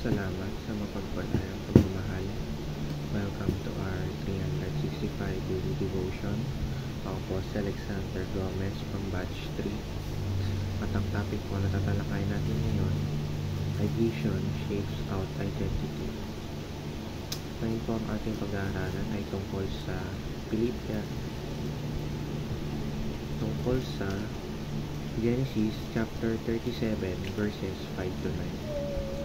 salamat sa mapagpalayang pagmamahal. Welcome to our 365 daily devotion. Ako po si Alexander Gomez from Batch 3. At ang topic po na tatalakayin natin ngayon ay Vision Shapes Out Identity. Ngayon po ang ating pag-aaralan ay tungkol sa Genesis chapter 37 verses 5 to 9.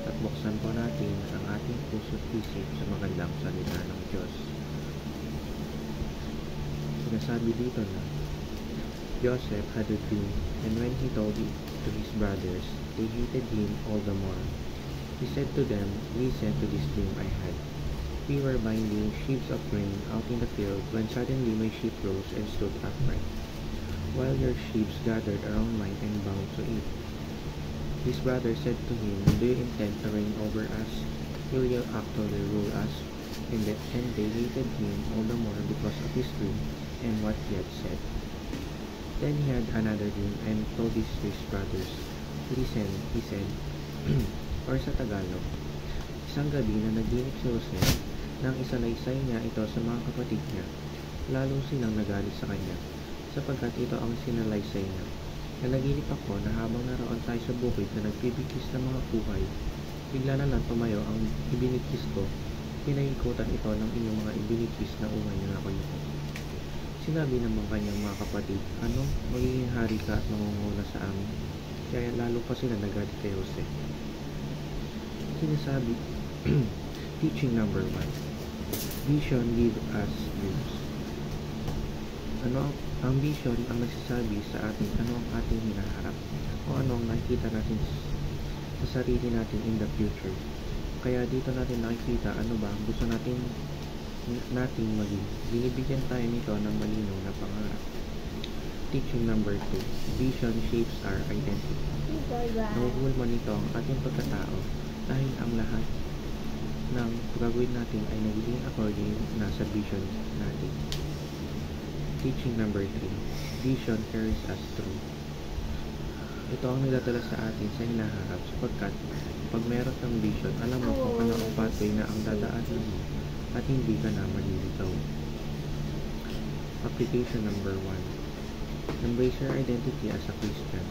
At buksan po natin ang ating puso't isip sa magandang salita ng Diyos. Sinasabi dito na Joseph had a dream, and when he told it to his brothers, they hated him all the more. He said to them, "Listen to this dream I had. We were binding sheaves of grain out in the field when suddenly my sheep rose and stood upright, while your sheep gathered around mine and bound to eat." His brother said to him, "Do you intend to reign over us? Will you actually rule us?" And they hated him all the more because of his dream and what he had said. Then he had another dream and told this to his brothers. "Listen," he said, or sa Tagalog, isang gabi na naginip si Jose nang isalaysay niya ito sa mga kapatid niya. Lalo silang nagalit sa kanya, sapagkat ito ang sinalaysay niya. Nanaginip ako na habang naroon tayo sa bukid na nagpibigkis ng mga kuhay, bigla na lang tumayo ang ibinikis ko. Pinaikutan ito ng inyong mga ibinikis na umay na ako nito. Sinabi ng mga kanyang mga kapatid, "Ano? Magiging hari ka at mangunguna sa amin?" Kaya lalo pa sila nagalit kay Jose. Sinasabi, Teaching number 1. Vision give us dreams. Ang vision ang nagsasabi sa atin ano ang ating hinaharap o ano ang nakikita natin sa sarili natin in the future. Kaya dito natin nakikita ano ba ang gusto nating maging. Binibigyan tayo nito ng malinaw na pangarap. Teaching number 2. Vision shapes our identity. Nahuhulma nito ang ating pagkatao dahil ang lahat ng gagawin natin ay nagiging according na sa vision natin. Teaching number 3. Vision carries us through. Ito ang nagdadala sa atin sa hinaharap sapagkat pag meron kang vision, alam mo kung ano ang pathway na ang dadaanan mo at hindi ka na malilitaw. Application number 1. Embrace your identity as a Christian.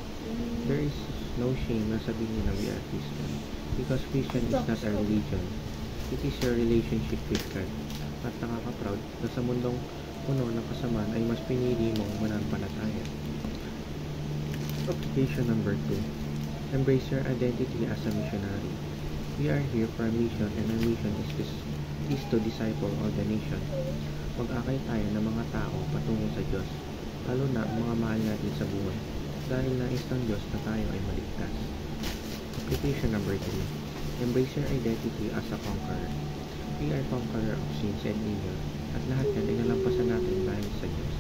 There is no shame na sabihin na we are Christian because Christian is not a religion. It is your relationship with God. At nakaka-proud na sa mundong puno ng kasamaan ay mas pinili mong manampalataya. Application number 2. Embrace your identity as a missionary. We are here for a mission, and our mission is to disciple all the nation. Mag-akay tayo ng mga tao patungo sa Diyos, lalo na ang mga mahal natin sa buhay, dahil nais ng Diyos na tayo ay maligtas. Application number 3. Embrace your identity as a conqueror. We are conqueror of sins and evil, at lahat yan ay nalampasan natin dahil sa Diyos.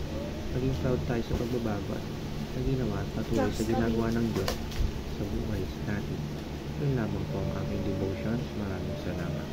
Maging proud tayo sa pagbabago at sa ginawa at patuloy sa ginagawa ng Diyos sa buhay natin. Yun lamang po ang aking devotions. Maraming salamat.